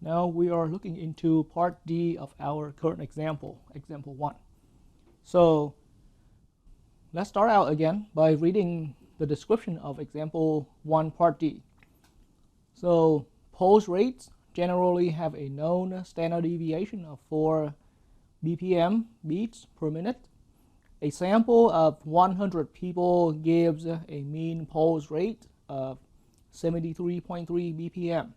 Now we are looking into part D of our current example, example 1. So let's start out again by reading the description of example 1 part D. So pulse rates generally have a known standard deviation of 4 BPM, beats per minute. A sample of 100 people gives a mean pulse rate of 73.3 BPM.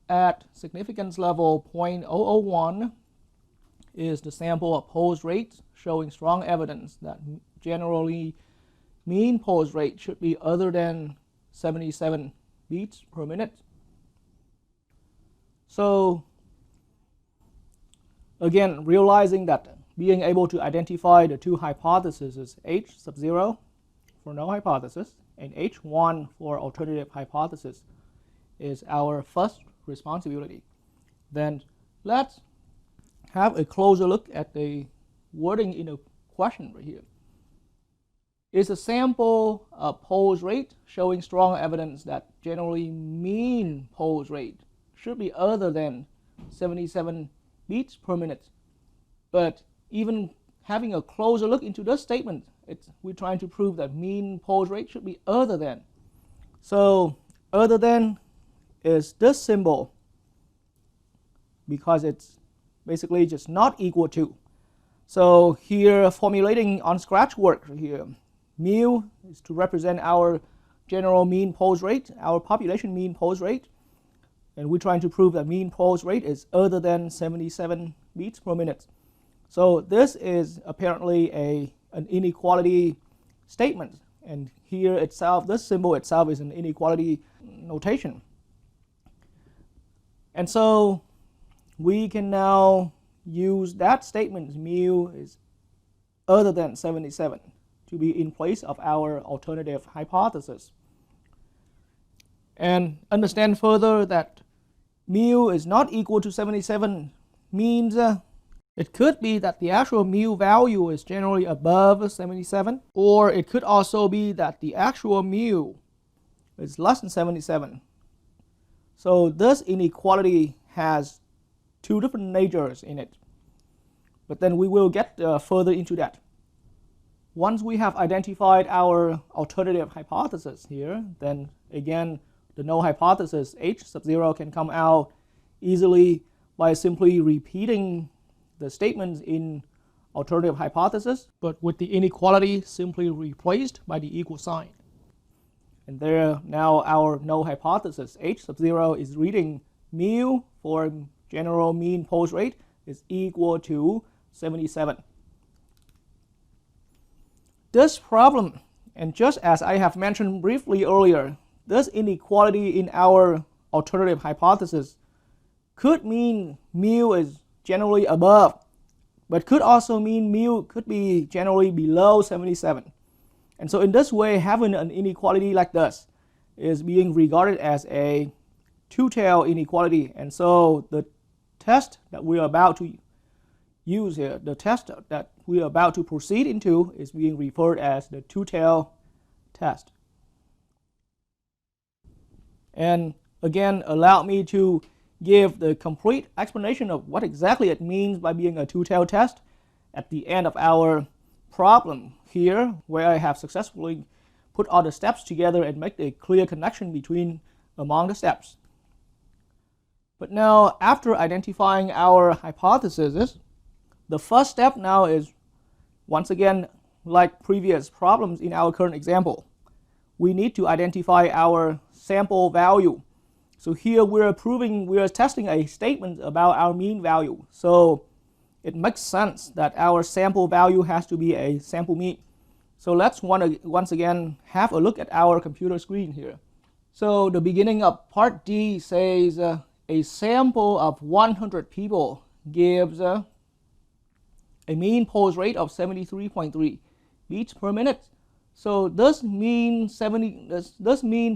At significance level 0.001 is the sample of pulse rates showing strong evidence that generally mean pulse rate should be other than 77 beats per minute. So again, realizing that being able to identify the two hypotheses is H sub 0 for no hypothesis and H1 for alternative hypothesis is our first responsibility. Then let's have a closer look at the wording in the question right here. Is a sample of pulse rate showing strong evidence that generally mean pulse rate should be other than 77 beats per minute? But even having a closer look into this statement, we're trying to prove that mean pulse rate should be other than. So other than is this symbol because it's basically just not equal to. So here, formulating on scratch work here, mu is to represent our general mean pulse rate, our population mean pulse rate, and we're trying to prove that mean pulse rate is other than 77 beats per minute. So this is apparently an inequality statement, and here itself, this symbol itself is an inequality notation. And so we can now use that statement, mu is other than 77, to be in place of our alternative hypothesis. And understand further that mu is not equal to 77 means it could be that the actual mu value is generally above 77, or it could also be that the actual mu is less than 77. So this inequality has two different natures in it. But then we will get further into that. Once we have identified our alternative hypothesis here, then again, the null hypothesis H sub 0 can come out easily by simply repeating the statements in alternative hypothesis, but with the inequality simply replaced by the equal sign. And there now our null hypothesis H sub 0 is reading mu for general mean pulse rate is equal to 77. This problem, and just as I have mentioned briefly earlier, this inequality in our alternative hypothesis could mean mu is generally above, but could also mean mu could be generally below 77. And so in this way, having an inequality like this is being regarded as a two-tailed inequality. And so the test that we are about to use here, the test that we are about to proceed into, is being referred as the two-tailed test. And again, allow me to give the complete explanation of what exactly it means by being a two-tailed test at the end of our problem here, where I have successfully put all the steps together and make a clear connection among the steps. But now, after identifying our hypotheses, the first step now is, once again, like previous problems in our current example, we need to identify our sample value. So here we are testing a statement about our mean value. So it makes sense that our sample value has to be a sample mean. So let's once again have a look at our computer screen here. So the beginning of part D says a sample of 100 people gives a mean pulse rate of 73.3 beats per minute. So this mean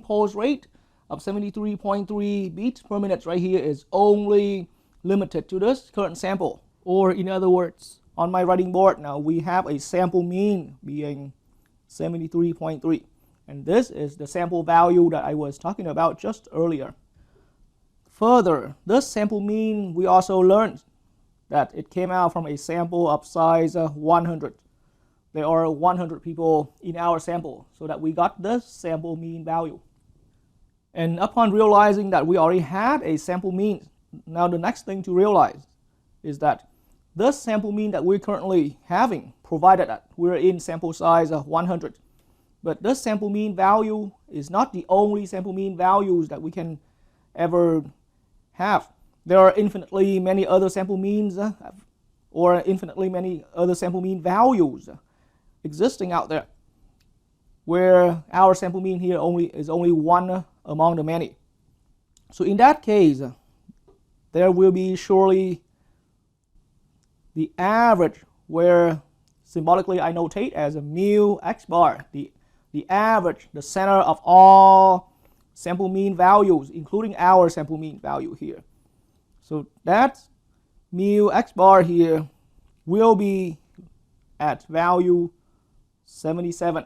pulse rate of 73.3 beats per minute right here is only limited to this current sample. Or in other words, on my writing board now we have a sample mean being 73.3. And this is the sample value that I was talking about just earlier. Further, this sample mean, we also learned that it came out from a sample of size 100. There are 100 people in our sample, so that we got this sample mean value. And upon realizing that we already had a sample mean, now the next thing to realize is that this sample mean that we're currently having, provided that we're in sample size 100, but this sample mean value is not the only sample mean values that we can ever have. There are infinitely many other sample means or infinitely many other sample mean values existing out there, where our sample mean here is only one among the many. So in that case, there will be surely the average, where symbolically I notate as a mu x bar, the average, the center of all sample mean values, including our sample mean value here. So that mu x bar here will be at value 77.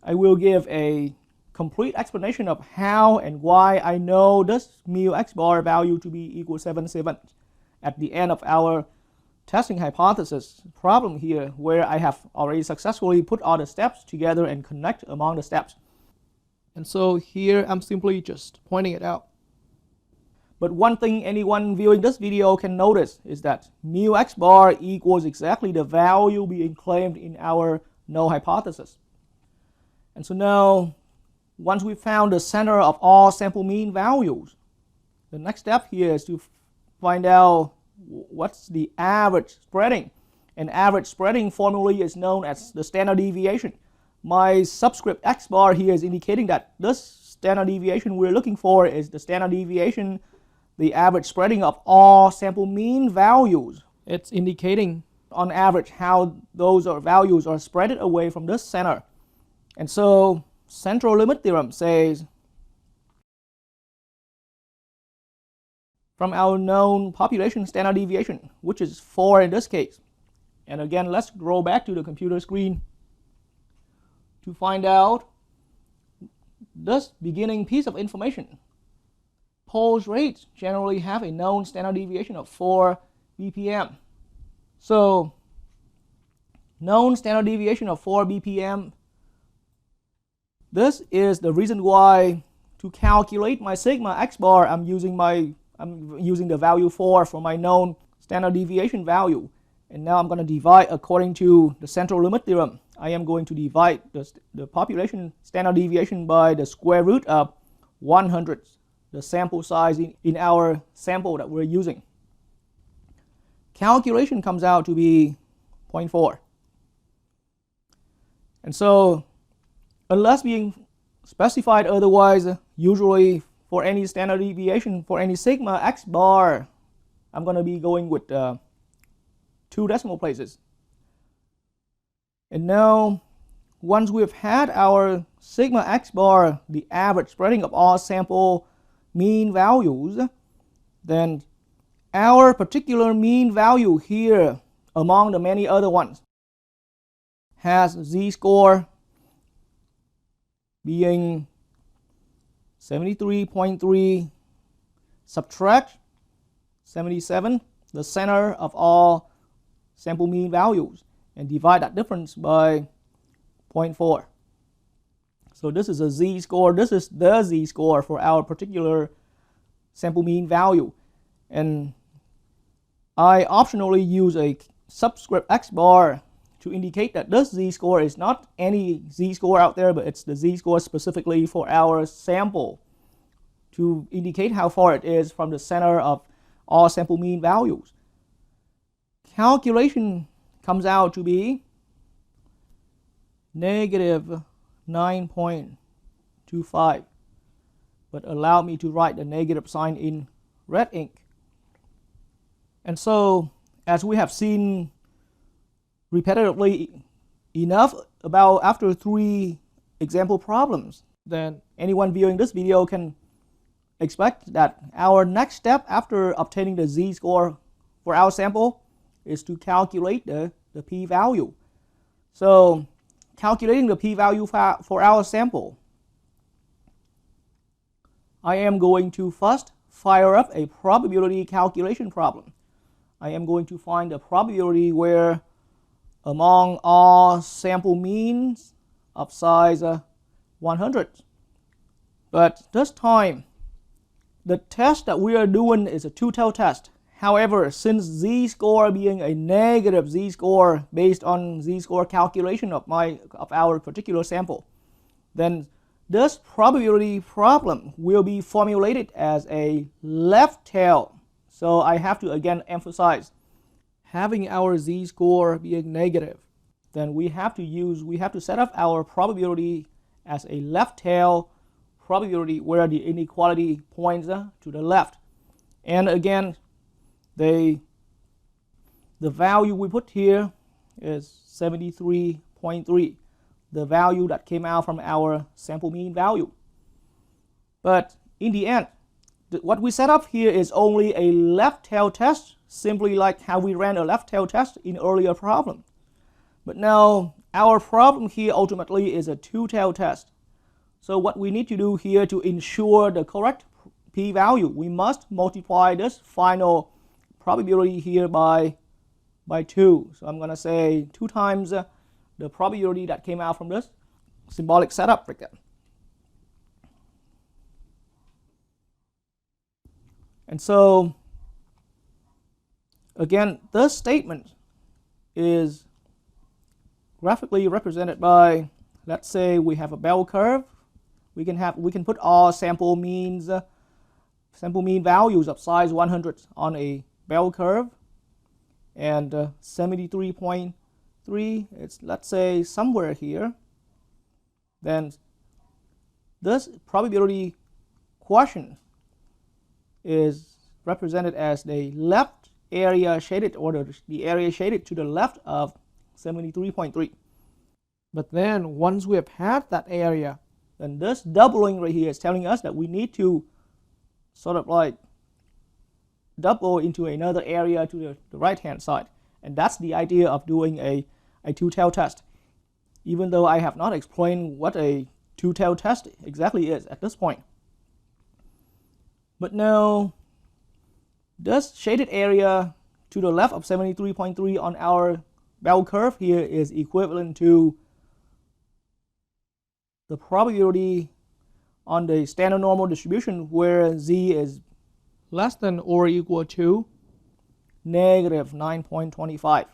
I will give a complete explanation of how and why I know this mu x bar value to be equal 77 at the end of our testing hypothesis problem here, where I have already successfully put all the steps together and connect among the steps. And so here I'm simply just pointing it out. But one thing anyone viewing this video can notice is that mu x bar equals exactly the value being claimed in our null hypothesis. And so now, once we found the center of all sample mean values, the next step here is to find out what's the average spreading. And average spreading formally is known as the standard deviation. My subscript x bar here is indicating that this standard deviation we're looking for is the standard deviation, the average spreading of all sample mean values. It's indicating on average how those values are spread away from this center. And so central limit theorem says from our known population standard deviation, which is 4 in this case. And again, let's go back to the computer screen to find out this beginning piece of information. Pulse rates generally have a known standard deviation of 4 BPM. So known standard deviation of 4 BPM. This is the reason why to calculate my sigma x bar, I'm using the value 4 for my known standard deviation value. And now I'm going to divide according to the central limit theorem. I am going to divide the population standard deviation by the square root of 100, the sample size in our sample that we're using. Calculation comes out to be 0.4. And so, unless being specified otherwise, usually for any standard deviation, for any sigma x bar, I'm going to be going with 2 decimal places. And now, once we've had our sigma x bar, the average spreading of all sample mean values, then our particular mean value here among the many other ones has z-score being 73.3, subtract 77, the center of all sample mean values, and divide that difference by 0.4. So this is a z-score. This is the z-score for our particular sample mean value. And I optionally use a subscript x bar to indicate that this z-score is not any z-score out there, but it's the z-score specifically for our sample, to indicate how far it is from the center of all sample mean values. Calculation comes out to be negative 9.25, but allow me to write the negative sign in red ink. And so, as we have seen repetitively enough about after 3 example problems, then anyone viewing this video can expect that our next step after obtaining the z-score for our sample is to calculate the p-value. So calculating the p-value for our sample, I am going to first fire up a probability calculation problem. I am going to find a probability where among all sample means of size 100. But this time, the test that we are doing is a two-tailed test. However, since z-score being a negative z-score based on z-score calculation of our particular sample, then this probability problem will be formulated as a left tail. So I have to again emphasize, having our z-score being negative, then we have to set up our probability as a left tail probability where the inequality points to the left. And again, the value we put here is 73.3, the value that came out from our sample mean value. But in the end, what we set up here is only a left tail test, simply like how we ran a left tail test in earlier problem. But now our problem here ultimately is a two-tailed test. So what we need to do here to ensure the correct p-value, we must multiply this final probability here by 2. So I'm going to say 2 times the probability that came out from this symbolic setup right there. And so again, this statement is graphically represented by, let's say we have a bell curve. We can put all sample mean values of size 100 on a bell curve, and 73.3, it's, let's say, somewhere here. Then this probability quotient is represented as the left area shaded, or the area shaded to the left of 73.3. But then once we have had that area, then this doubling right here is telling us that we need to sort of like double into another area to the right hand side. And that's the idea of doing a two-tailed test, even though I have not explained what a two-tailed test exactly is at this point. But now this shaded area to the left of 73.3 on our bell curve here is equivalent to the probability on the standard normal distribution where z is less than or equal to negative 9.25.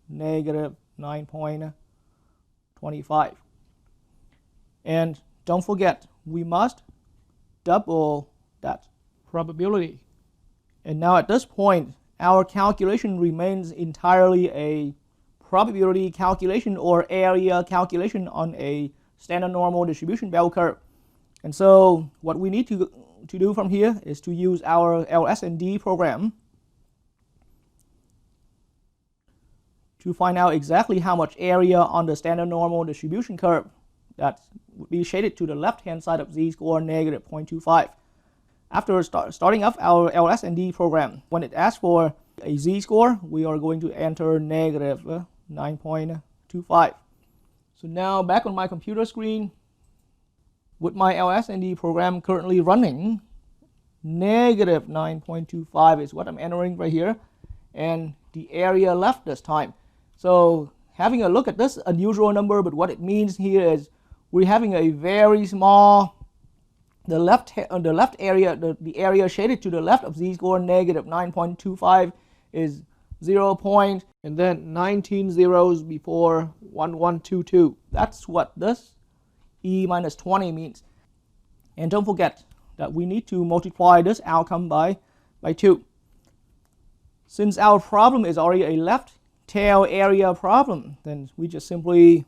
Negative 9.25. And don't forget, we must double that probability. And now at this point, our calculation remains entirely a probability calculation or area calculation on a standard normal distribution bell curve. And so what we need to do from here is to use our LS&D program to find out exactly how much area on the standard normal distribution curve that would be shaded to the left hand side of z-score negative 0.25. After starting up our LS&D program, when it asks for a z-score, we are going to enter negative 9.25. So now back on my computer screen, with my LS&D program currently running, negative 9.25 is what I'm entering right here, and the area left this time. So having a look at this unusual number, but what it means here is we're having a very small, the left area, the area shaded to the left of z-score negative 9.25 is 0 point, and then 19 zeros before 1122. That's what this e minus 20 means. And don't forget that we need to multiply this outcome by 2. Since our problem is already a left tail area problem, then we just simply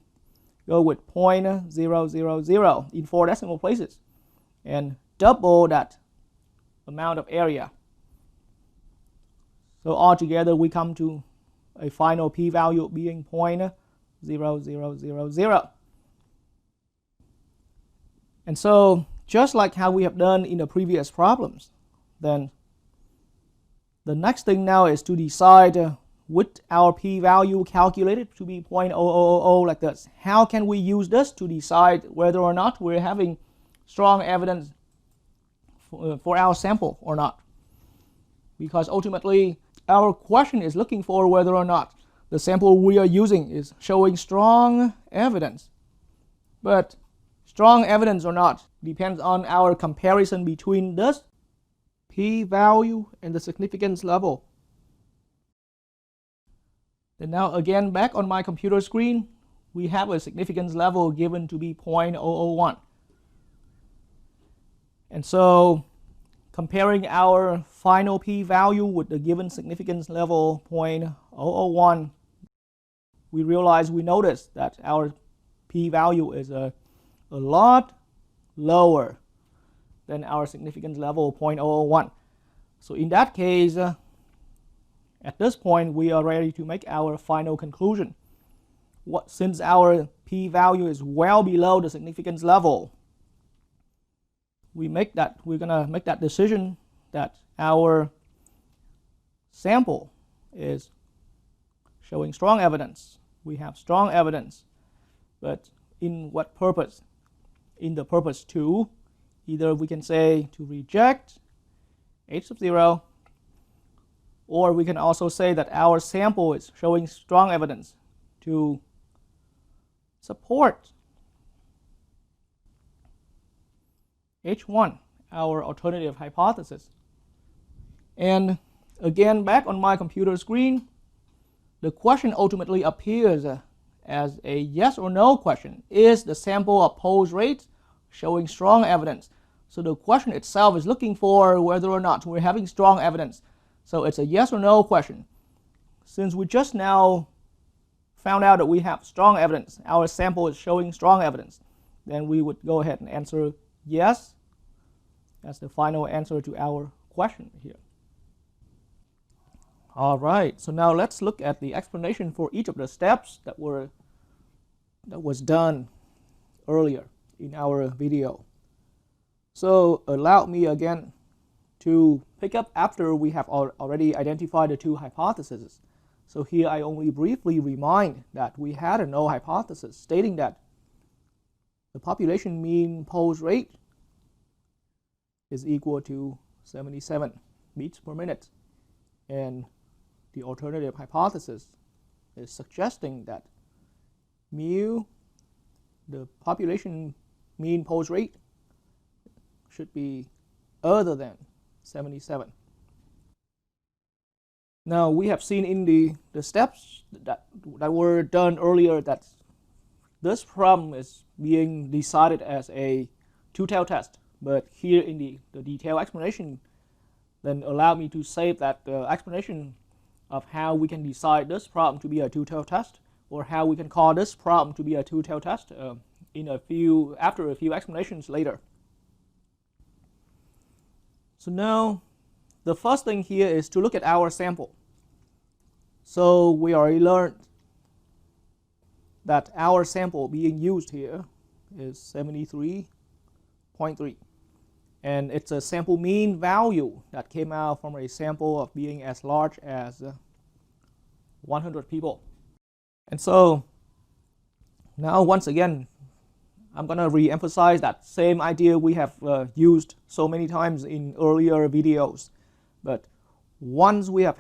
go with 0.000 in 4 decimal places and double that amount of area. So altogether we come to a final p-value being 0.0000. And so just like how we have done in the previous problems, then the next thing now is to decide with our p-value calculated to be 0.0000 like this. How can we use this to decide whether or not we're having strong evidence for our sample or not. Because ultimately, our question is looking for whether or not the sample we are using is showing strong evidence. But strong evidence or not depends on our comparison between this p-value and the significance level. And now again, back on my computer screen, we have a significance level given to be 0.001. And so comparing our final p-value with the given significance level 0.001, we notice that our p-value is a lot lower than our significance level 0.001. So in that case, at this point, we are ready to make our final conclusion. Since our p-value is well below the significance level, we're gonna make that decision that our sample is showing strong evidence. We have strong evidence, but in what purpose? In the purpose 2, either we can say to reject h sub 0, or we can also say that our sample is showing strong evidence to support H1, our alternative hypothesis. And again, back on my computer screen, the question ultimately appears as a yes or no question. Is the sample of pose rate showing strong evidence? So the question itself is looking for whether or not we're having strong evidence. So it's a yes or no question. Since we just now found out that we have strong evidence, our sample is showing strong evidence, then we would go ahead and answer yes. That's the final answer to our question here. All right, so now let's look at the explanation for each of the steps that was done earlier in our video. So allow me again to pick up after we have already identified the two hypotheses. So here I only briefly remind that we had a null hypothesis stating that the population mean pose rate is equal to 77 beats per minute. And the alternative hypothesis is suggesting that mu, the population mean pose rate, should be other than 77. Now we have seen in the steps that were done earlier that this problem is being decided as a two-tailed test. But here in the detailed explanation, then allow me to say that the explanation of how we can decide this problem to be a two-tailed test, or how we can call this problem to be a two-tailed test, after a few explanations later. So now, the first thing here is to look at our sample. So we already learned that our sample being used here is 73.3. And it's a sample mean value that came out from a sample of being as large as 100 people. And so now once again, I'm going to re-emphasize that same idea we have used so many times in earlier videos. But once we have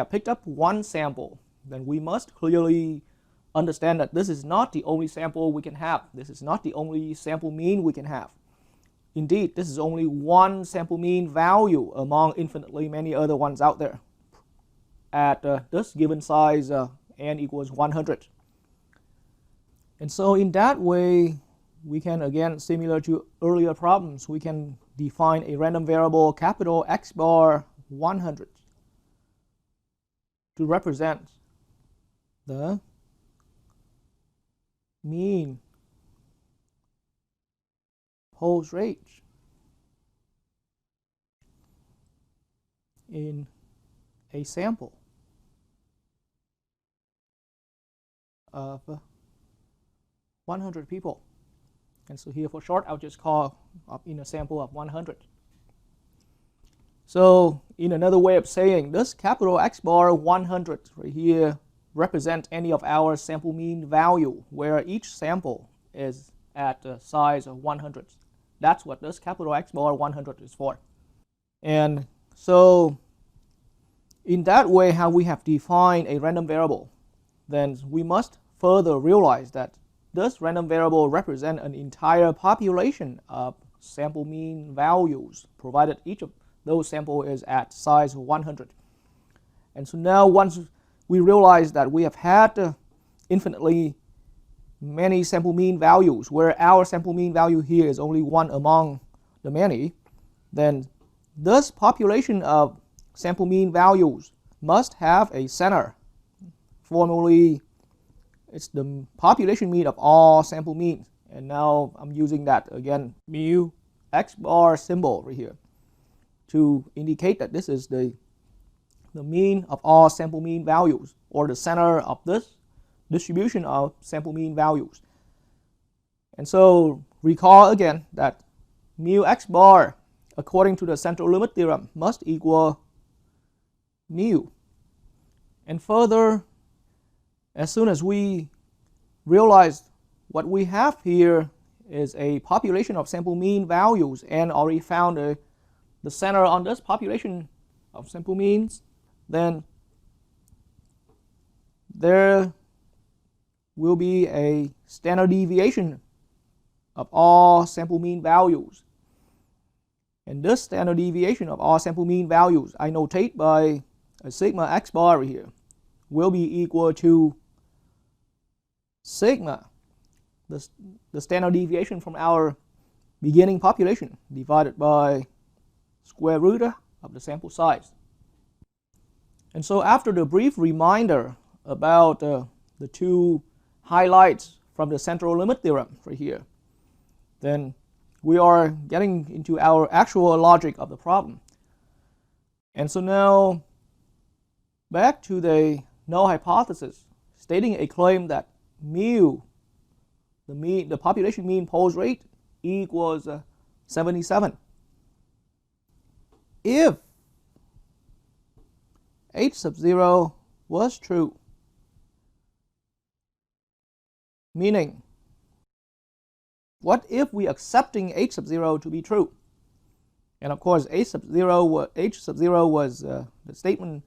picked up one sample, then we must clearly understand that this is not the only sample we can have. This is not the only sample mean we can have. Indeed, this is only one sample mean value among infinitely many other ones out there at this given size n equals 100. And so in that way, we can, again, similar to earlier problems, we can define a random variable capital X bar 100 to represent the mean pose rate in a sample of 100 people. And so here for short, I'll just call up in a sample of 100. So in another way of saying, this capital X bar 100 right here represent any of our sample mean value where each sample is at the size of 100. That's what this capital X bar 100 is for. And so in that way, how we have defined a random variable, then we must further realize that this random variable represents an entire population of sample mean values, provided each of those samples is at size 100. And so now once we realize that we have had infinitely many sample mean values, where our sample mean value here is only one among the many, then this population of sample mean values must have a center. Formally, it's the population mean of all sample means. And now I'm using that again, mu x bar symbol right here, to indicate that this is the mean of all sample mean values, or the center of this distribution of sample mean values. And so recall again that mu x bar, according to the central limit theorem, must equal mu. And further, as soon as we realize what we have here is a population of sample mean values and already found the center on this population of sample means, then there will be a standard deviation of all sample mean values. And this standard deviation of all sample mean values, I notate by a sigma x bar here, will be equal to sigma, the standard deviation from our beginning population, divided by square root of the sample size. And so after the brief reminder about the two highlights from the central limit theorem right here, then we are getting into our actual logic of the problem. And so now back to the null hypothesis, stating a claim that mu, the population mean pulse rate, equals 77. If h sub 0 was true, meaning, what if we accepting h sub 0 to be true? And of course, h sub 0 was the statement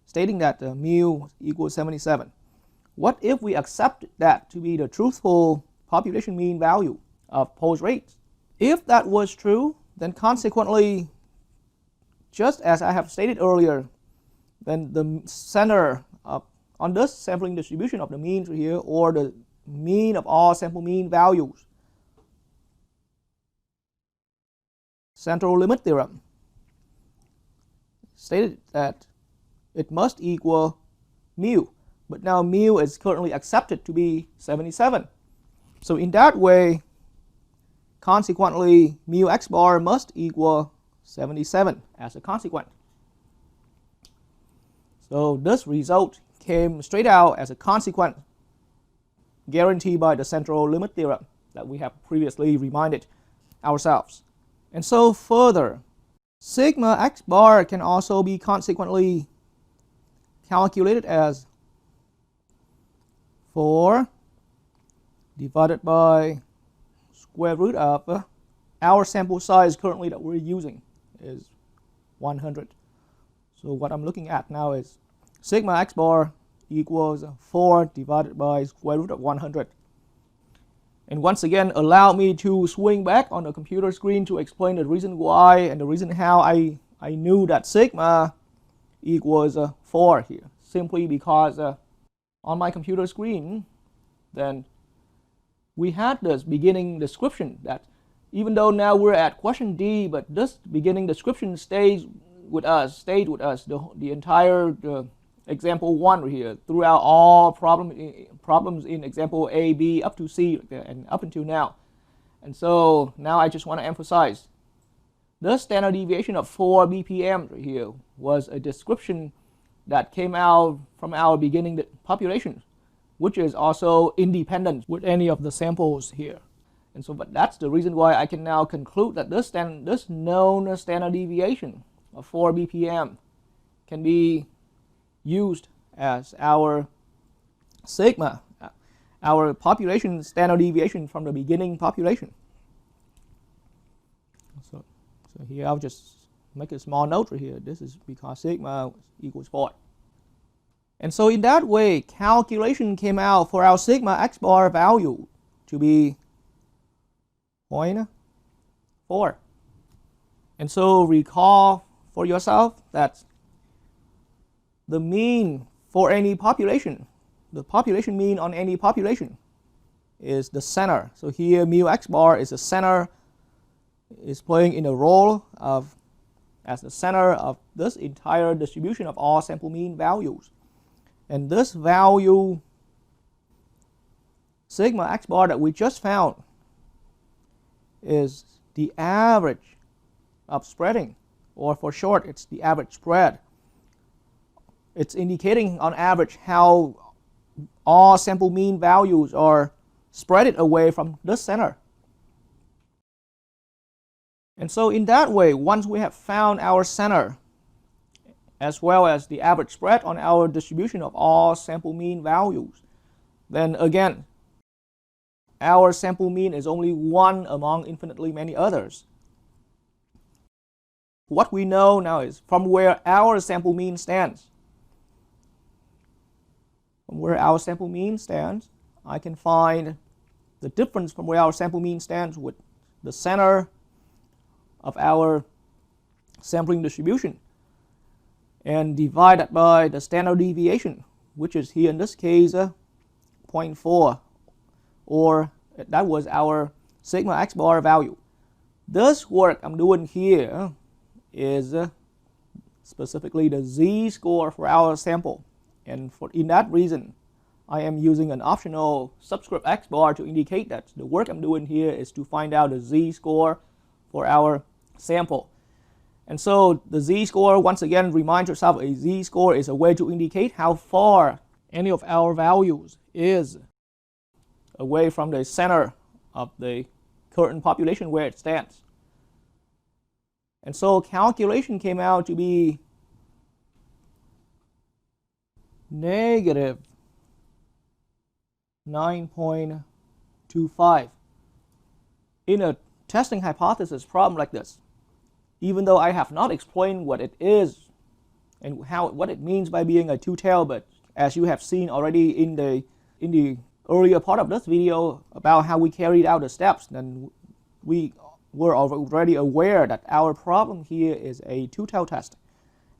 stating that mu equals 77. What if we accept that to be the truthful population mean value of pulse rates? If that was true, then consequently, just as I have stated earlier, then the center on this sampling distribution of the means here, or the mean of all sample mean values, central limit theorem stated that it must equal mu. But now mu is currently accepted to be 77. So in that way, consequently, mu x bar must equal 77 as a consequence. So this result came straight out as a consequence guaranteed by the central limit theorem that we have previously reminded ourselves. And so further, sigma x bar can also be consequently calculated as 4 divided by square root of our sample size currently that we're using is 100. So what I'm looking at now is sigma x bar equals 4 divided by square root of 100. And once again, allow me to swing back on the computer screen to explain the reason why and the reason how I knew that sigma equals 4 here. Simply because on my computer screen, then we had this beginning description that even though now we're at question D, but this beginning description stayed with us the entire example 1 right here, throughout all problems in example A, B, up to C, and up until now. And so now I just want to emphasize, the standard deviation of 4 BPM right here was a description that came out from our beginning population, which is also independent with any of the samples here. And so, but that's the reason why I can now conclude that this known standard deviation of 4 BPM can be used as our sigma, our population standard deviation from the beginning population. So here I'll just make a small note right here. This is because sigma equals 4. And so in that way, calculation came out for our sigma x bar value to be 0.4. And so recall for yourself that the mean for any population, the population mean on any population, is the center. So here mu x bar is the center, is playing in a role of as the center of this entire distribution of all sample mean values. And this value, sigma x bar that we just found, is the average of spreading, or for short, it's the average spread. It's indicating on average how all sample mean values are spread away from this center. And so in that way, once we have found our center, as well as the average spread on our distribution of all sample mean values, then again, our sample mean is only one among infinitely many others. What we know now is from where our sample mean stands. From where our sample mean stands, I can find the difference from where our sample mean stands with the center of our sampling distribution, and divide that by the standard deviation, which is here in this case 0.4, or that was our sigma x bar value. This work I'm doing here is specifically the z-score for our sample, and in that reason I am using an optional subscript x bar to indicate that the work I'm doing here is to find out the z-score for our sample. And so the z-score, once again, remind yourself, a z-score is a way to indicate how far any of our values is away from the center of the current population where it stands. And so calculation came out to be negative 9.25 in a testing hypothesis problem like this. Even though I have not explained what it is and what it means by being a two-tailed, but as you have seen already in the earlier part of this video about how we carried out the steps, then we were already aware that our problem here is a two-tailed test.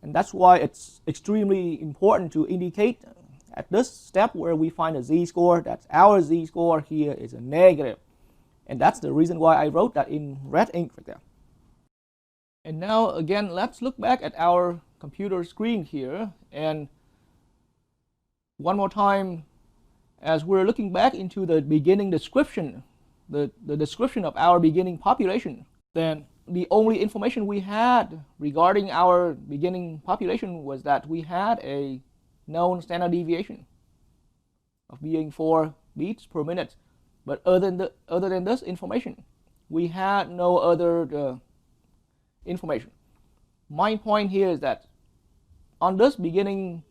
And that's why it's extremely important to indicate at this step where we find a z-score, that our z-score here is a negative. And that's the reason why I wrote that in red ink right there. And now again, let's look back at our computer screen here, and one more time, as we're looking back into the beginning description, the description of our beginning population, then the only information we had regarding our beginning population was that we had a known standard deviation of being 4 beats per minute. But other than this information, we had no other information. My point here is that on this beginning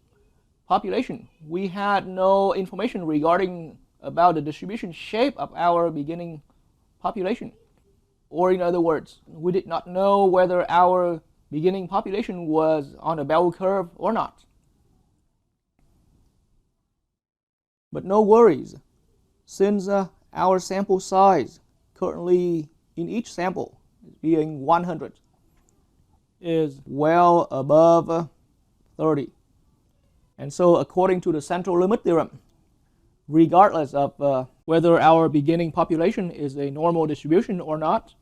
population, we had no information regarding about the distribution shape of our beginning population. Or in other words, we did not know whether our beginning population was on a bell curve or not. But no worries, since our sample size currently in each sample being 100 is well above 30. And so according to the central limit theorem, regardless of whether our beginning population is a normal distribution or not,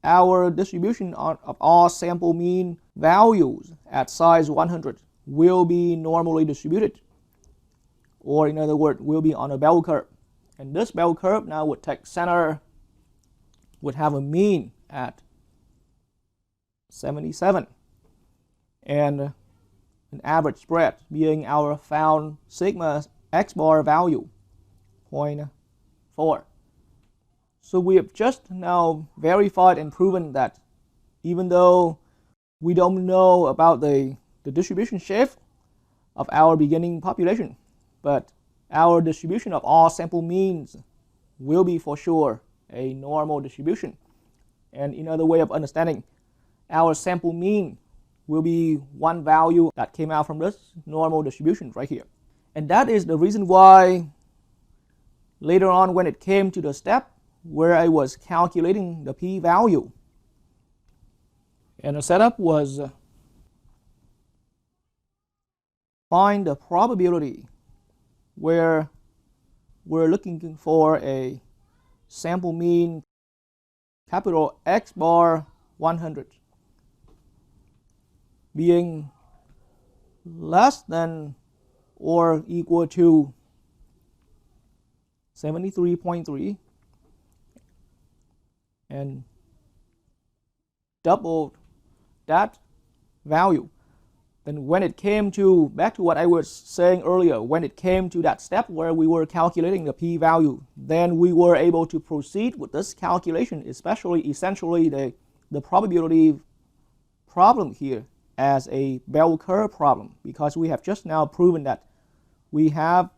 our distribution of all sample mean values at size 100 will be normally distributed, or in other words, will be on a bell curve. And this bell curve now would take center, would have a mean at 77, and an average spread being our found sigma x bar value, 0.4. So we have just now verified and proven that even though we don't know about the distribution shape of our beginning population, but our distribution of all sample means will be for sure a normal distribution. And another way of understanding, our sample mean will be one value that came out from this normal distribution right here. And that is the reason why later on when it came to the step where I was calculating the p-value, and the setup was find the probability where we're looking for a sample mean capital X bar 100 being less than or equal to 73.3 and double that value. Then when it came to, back to what I was saying earlier, when it came to that step where we were calculating the p-value, then we were able to proceed with this calculation, essentially the probability problem here as a bell curve problem, because we have just now proven that we have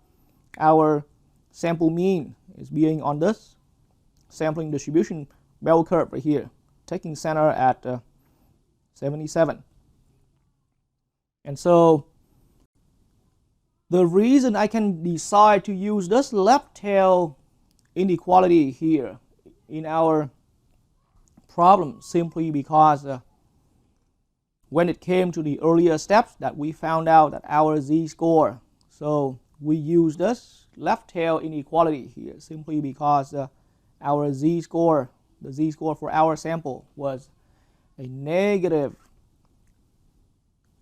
our sample mean is being on this sampling distribution bell curve right here, taking center at 77. And so the reason I can decide to use this left tail inequality here in our problem simply because when it came to the earlier steps that we found out that our z-score, so we use this left tail inequality here simply because our z-score, the z-score for our sample was a negative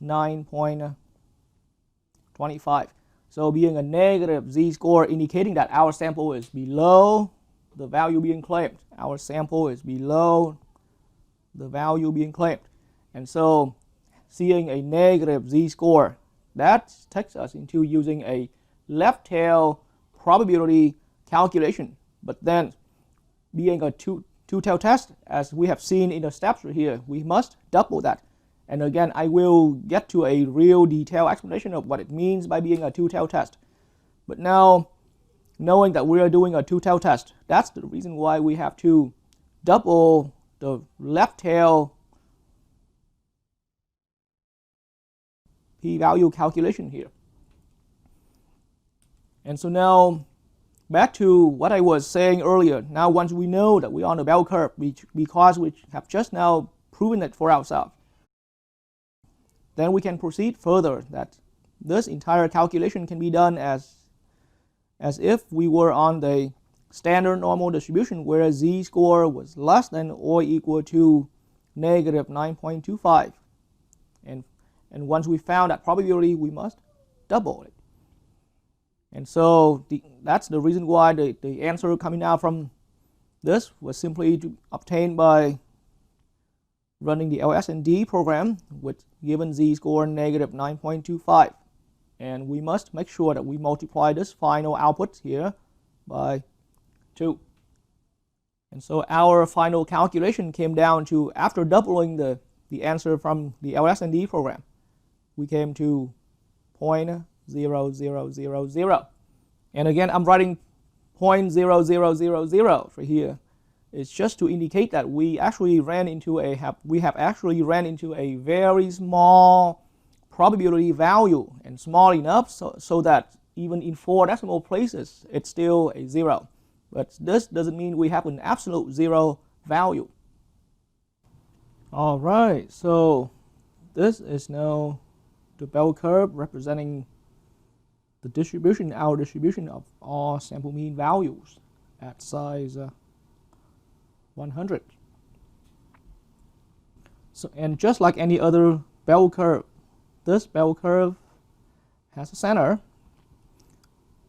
9.25. So being a negative z-score indicating that our sample is below the value being claimed. Our sample is below the value being claimed. And so seeing a negative z-score, that takes us into using a left tail probability calculation. But then being a two-tail test, as we have seen in the steps right here, we must double that. And again, I will get to a real detailed explanation of what it means by being a two-tail test. But now, knowing that we are doing a two-tail test, that's the reason why we have to double the left tail p-value calculation here. And so now, back to what I was saying earlier. Now, once we know that we are on the bell curve, because we have just now proven it for ourselves, then we can proceed further that this entire calculation can be done as if we were on the standard normal distribution where z-score was less than or equal to negative 9.25. And once we found that probability, we must double it. And so that's the reason why the answer coming out from this was simply obtained by running the LS&D program with given z-score negative 9.25. And we must make sure that we multiply this final output here by 2. And so our final calculation came down to, after doubling the answer from the LS&D program, we came to 0.0000. And again, I'm writing 0.0000 for here. It's just to indicate that we have actually ran into a very small probability value, and small enough so that even in 4 decimal places it's still a 0. But this doesn't mean we have an absolute 0 value. All right, so this is now the bell curve representing the distribution, our distribution of all sample mean values at size 100. So, and just like any other bell curve, this bell curve has a center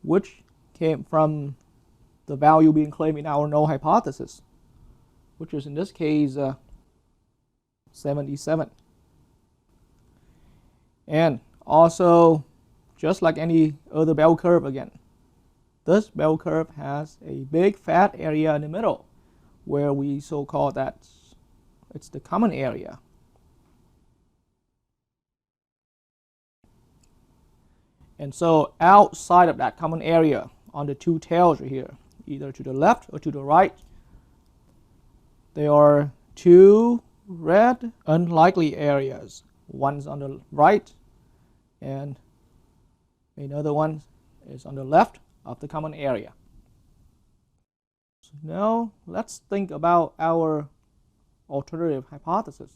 which came from the value being claimed in our null hypothesis, which is in this case 77. And also, just like any other bell curve again, this bell curve has a big fat area in the middle where we so-call that it's the common area. And so outside of that common area, on the two tails right here, either to the left or to the right, there are two red unlikely areas. One's on the right and another one is on the left of the common area. So now let's think about our alternative hypothesis.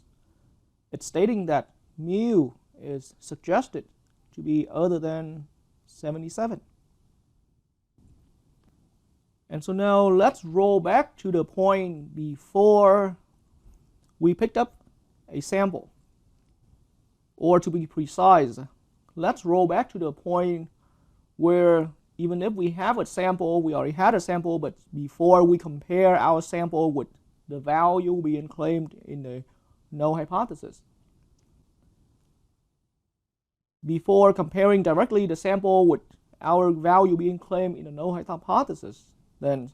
It's stating that mu is suggested to be other than 77. And so now let's roll back to the point before we picked up a sample. Or to be precise, let's roll back to the point where even if we have a sample, we already had a sample, but before we compare our sample with the value being claimed in the null hypothesis. Before comparing directly the sample with our value being claimed in the null hypothesis, then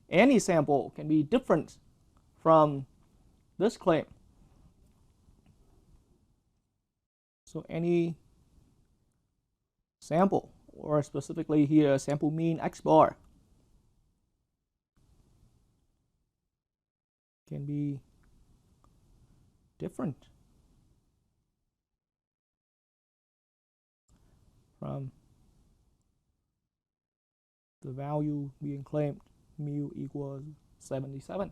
any sample can be different from this claim. So any sample, or specifically here sample mean x bar, can be different from the value being claimed, mu equals 77.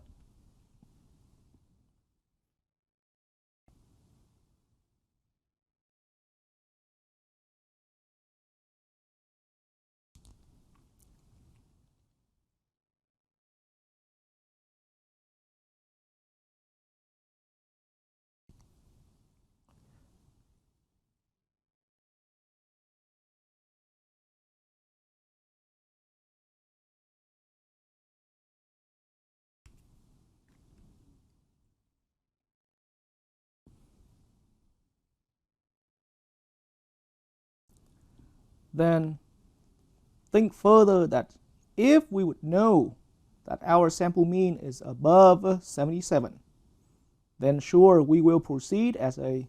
Then think further that if we would know that our sample mean is above 77, then sure we will proceed as we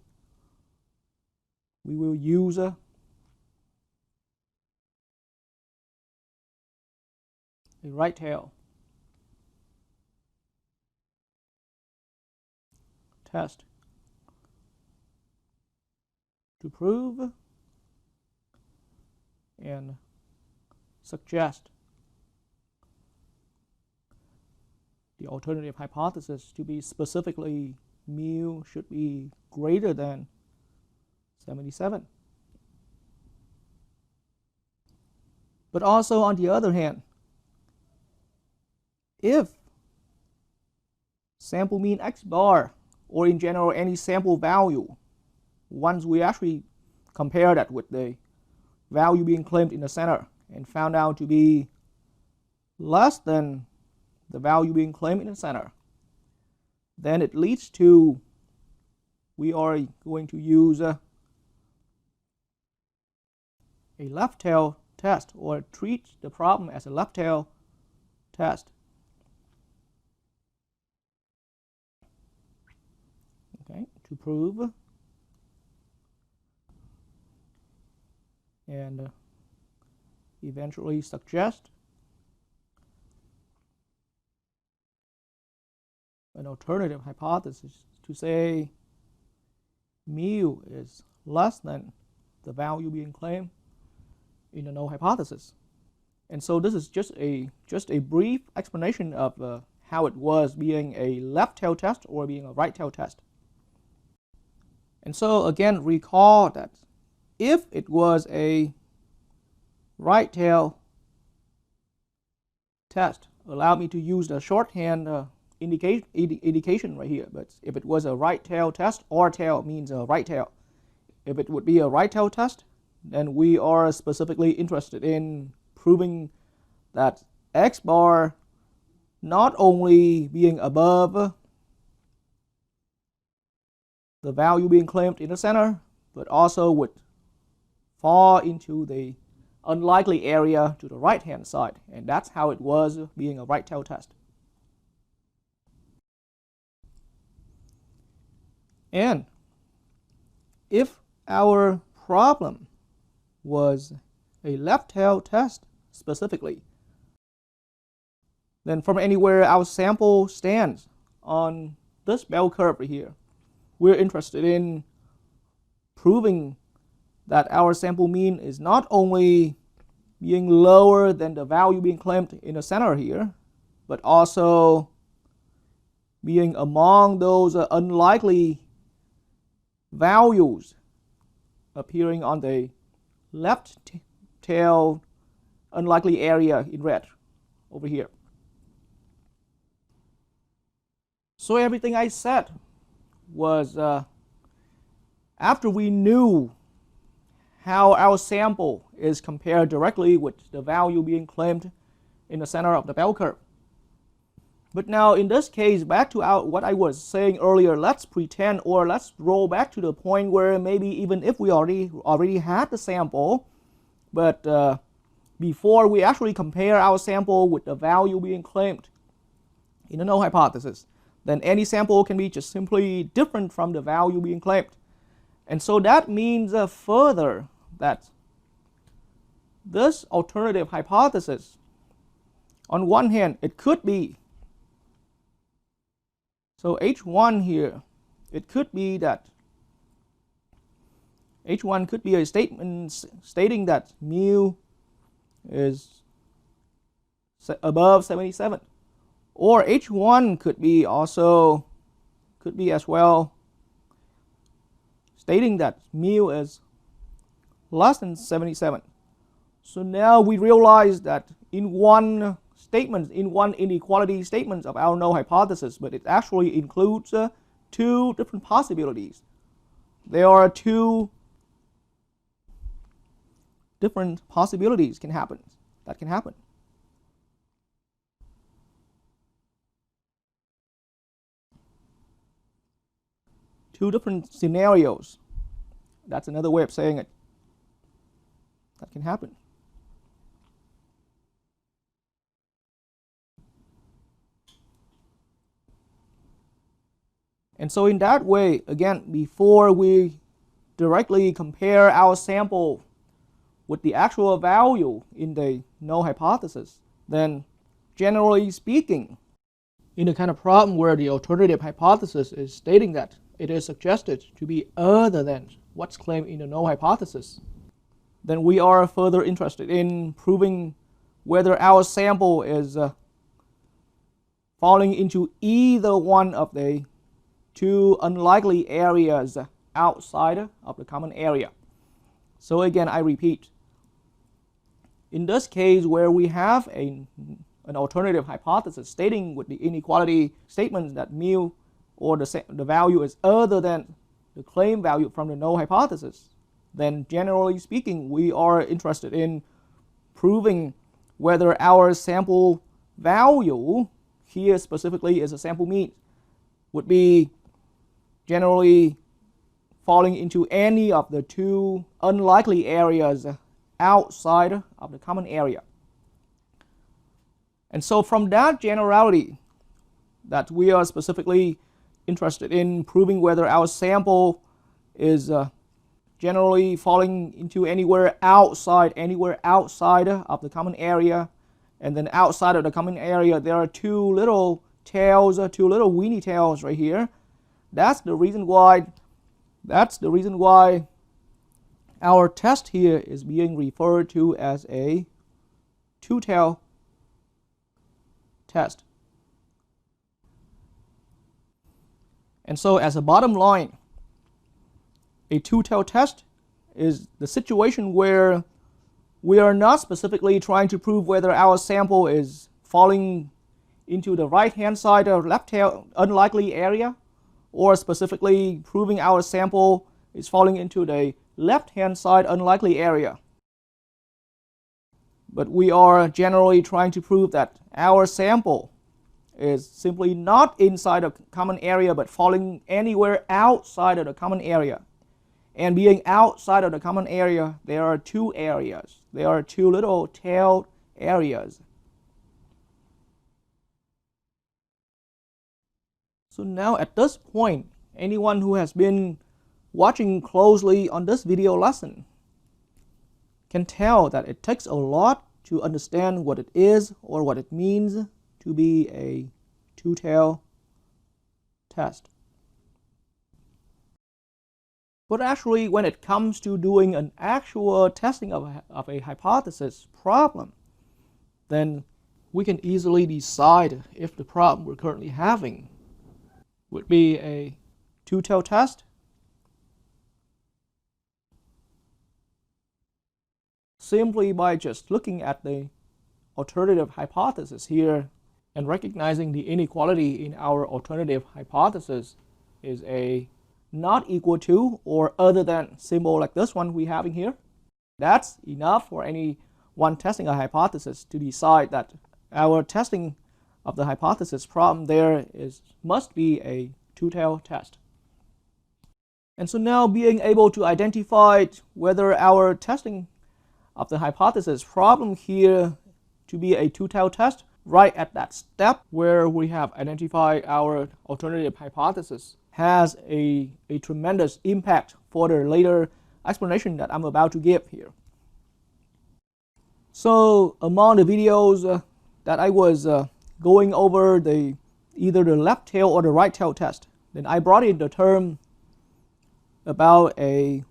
will use a right tail test to prove and suggest the alternative hypothesis to be specifically mu should be greater than 77. But also on the other hand, if sample mean x bar, or in general any sample value, once we actually compare that with the value being claimed in the center and found out to be less than the value being claimed in the center, then it leads to we are going to use a left tail test, or treat the problem as a left tail test. Okay, to prove and eventually suggest an alternative hypothesis to say mu is less than the value being claimed in the null hypothesis. And so this is just a brief explanation of how it was being a left tail test or being a right tail test. And so again, recall that if it was a right tail test, allow me to use the shorthand indication right here. But if it was a right tail test, or tail means a right tail. If it would be a right tail test, then we are specifically interested in proving that x bar not only being above the value being claimed in the center, but also would fall into the unlikely area to the right hand side, and that's how it was being a right tail test. And if our problem was a left tail test specifically, then from anywhere our sample stands on this bell curve right here, we're interested in proving that our sample mean is not only being lower than the value being claimed in the center here, but also being among those unlikely values appearing on the left tail unlikely area in red over here. So everything I said was after we knew how our sample is compared directly with the value being claimed in the center of the bell curve. But now in this case, back to what I was saying earlier, let's pretend, or let's roll back to the point where maybe even if we already had the sample, but before we actually compare our sample with the value being claimed in the null hypothesis, then any sample can be just simply different from the value being claimed. And so that means further that this alternative hypothesis, on one hand, it could be, so H1 here, it could be that H1 could be a statement stating that mu is above 77, or H1 could be as well stating that mu is less than 77. So now we realize that in one inequality statement of our null hypothesis, but it actually includes two different possibilities. There are two different possibilities that can happen. Two different scenarios. That's another way of saying it. That can happen. And so in that way, again, before we directly compare our sample with the actual value in the null hypothesis, then generally speaking, in the kind of problem where the alternative hypothesis is stating that it is suggested to be other than what's claimed in the null hypothesis, then we are further interested in proving whether our sample is falling into either one of the two unlikely areas outside of the common area. So again, I repeat, in this case where we have an alternative hypothesis stating with the inequality statement that mu or the value is other than the claimed value from the null hypothesis, then generally speaking, we are interested in proving whether our sample value, here specifically is a sample mean, would be generally falling into any of the two unlikely areas outside of the common area. And so from that generality that we are specifically interested in proving whether our sample is generally falling into anywhere outside of the common area, and then outside of the common area there are two little tails, two little weeny tails right here. That's the reason why our test here is being referred to as a two-tail test. And so as a bottom line, a two-tail test is the situation where we are not specifically trying to prove whether our sample is falling into the right-hand side or left tail unlikely area, or specifically proving our sample is falling into the left-hand side unlikely area. But we are generally trying to prove that our sample is simply not inside a common area but falling anywhere outside of the common area. And being outside of the common area, there are two areas. There are two little tailed areas. So now at this point, anyone who has been watching closely on this video lesson can tell that it takes a lot to understand what it is or what it means to be a two-tail test. But actually, when it comes to doing an actual testing of a hypothesis problem, then we can easily decide if the problem we're currently having would be a two-tailed test, simply by just looking at the alternative hypothesis here and recognizing the inequality in our alternative hypothesis is a not equal to or other than symbol like this one we having here. That's enough for anyone testing a hypothesis to decide that our testing of the hypothesis problem there must be a two-tailed test. And so now, being able to identify whether our testing of the hypothesis problem here to be a two-tailed test, right at that step where we have identified our alternative hypothesis, has a tremendous impact for the later explanation that I'm about to give here. So among the videos that I was going over either the left tail or the right tail test, then I brought in the term about a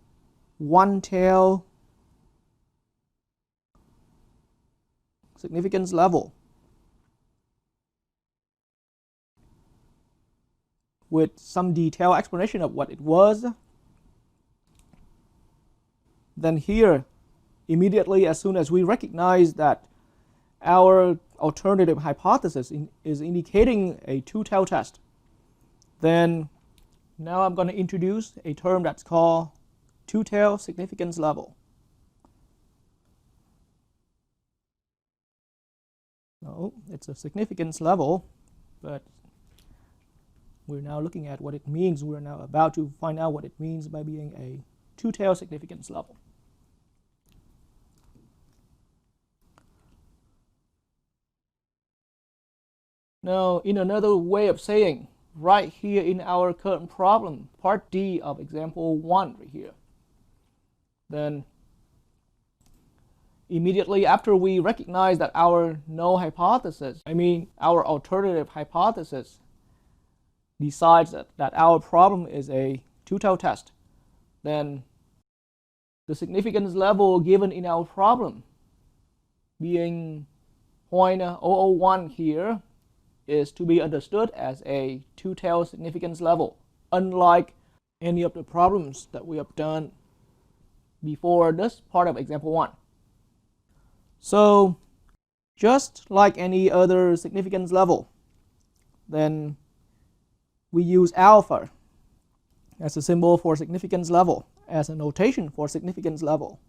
one-tail significance level with some detailed explanation of what it was. Then here, immediately as soon as we recognize that our alternative hypothesis is indicating a two-tailed test, then now I'm going to introduce a term that's called two-tailed significance level. No, it's a significance level, but we're now looking at what it means. We're now about to find out what it means by being a two-tailed significance level. Now, in another way of saying, right here in our current problem, part D of example 1 right here, then immediately after we recognize that our null hypothesis, our alternative hypothesis, decides that our problem is a two-tailed test, then the significance level given in our problem, being 0.001 here, is to be understood as a two-tailed significance level, unlike any of the problems that we have done before this part of example 1. So just like any other significance level, then we use alpha as a symbol for significance level, as a notation for significance level.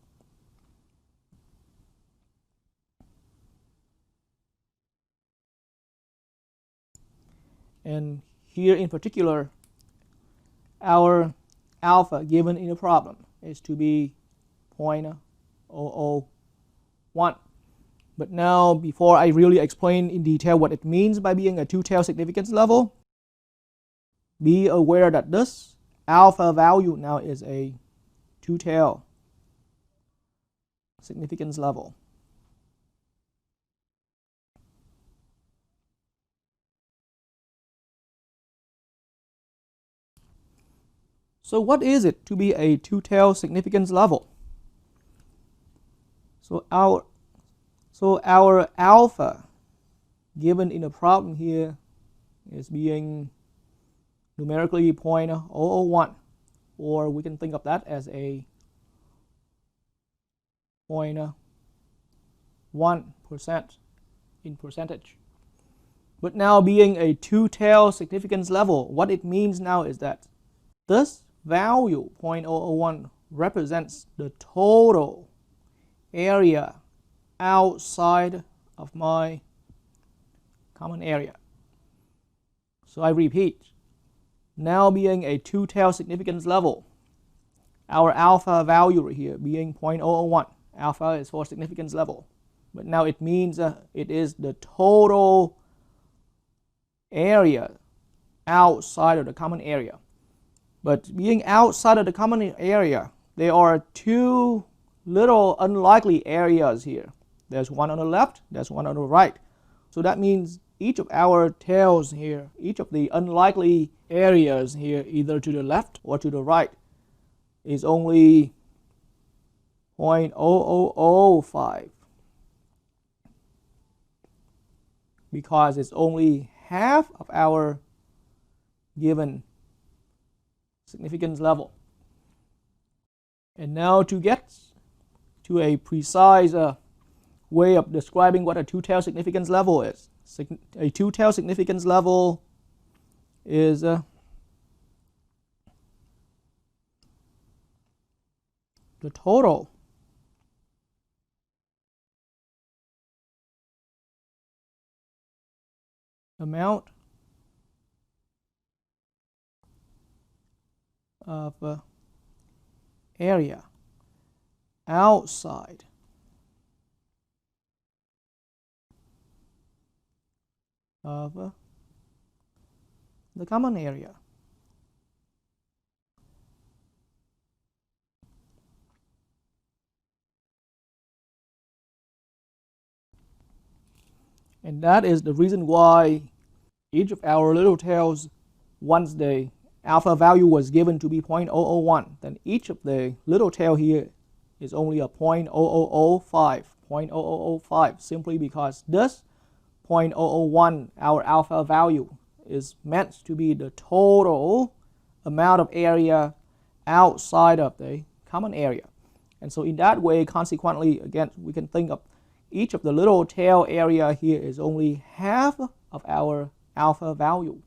And here in particular, our alpha given in the problem is to be 0.001. But now, before I really explain in detail what it means by being a two-tailed significance level, be aware that this alpha value now is a two-tailed significance level. So what is it to be a two-tailed significance level? So our alpha given in the problem here is being numerically 0.001, or we can think of that as a 0.1% in percentage. But now, being a two-tailed significance level, what it means now is that this value 0.001 represents the total area outside of my common area. So I repeat, now being a two-tailed significance level, our alpha value right here being 0.001, alpha is for significance level, but now it means it is the total area outside of the common area. But being outside of the common area, there are two little unlikely areas here. There's one on the left, there's one on the right. So that means each of our tails here, each of the unlikely areas here, either to the left or to the right, is only 0.0005 because it's only half of our given significance level. And now to get to a precise way of describing what a two-tailed significance level is. A two-tailed significance level is the total amount of area outside of the common area. And that is the reason why each of our little tails, once the alpha value was given to be 0.001, then each of the little tail here is only a 0.0005, simply because this 0.001, our alpha value, is meant to be the total amount of area outside of the common area. And so in that way, consequently, again, we can think of each of the little tail area here is only half of our alpha value.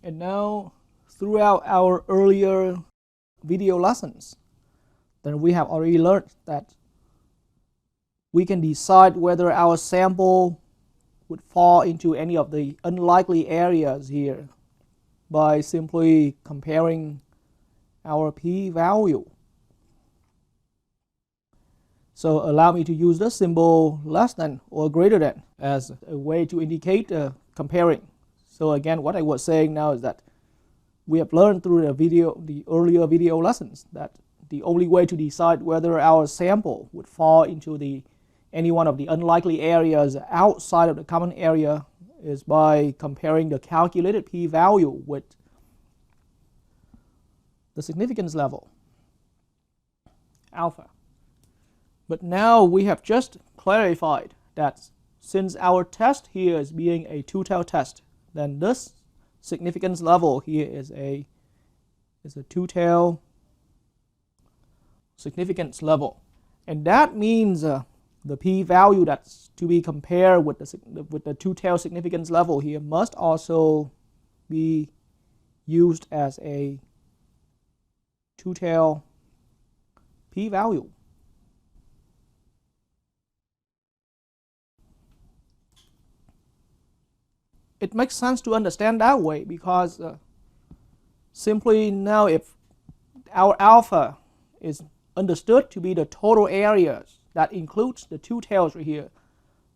And now, throughout our earlier video lessons, then we have already learned that we can decide whether our sample would fall into any of the unlikely areas here by simply comparing our p-value. So allow me to use the symbol less than or greater than as a way to indicate comparing. So again, what I was saying now is that we have learned through the earlier video lessons that the only way to decide whether our sample would fall into any one of the unlikely areas outside of the common area is by comparing the calculated p-value with the significance level, alpha. But now we have just clarified that since our test here is being a two-tailed test, then this significance level here is a two-tailed significance level. And that means the p-value that's to be compared with the two-tailed significance level here must also be used as a two-tailed p-value. It makes sense to understand that way because simply now if our alpha is understood to be the total areas that includes the two tails right here,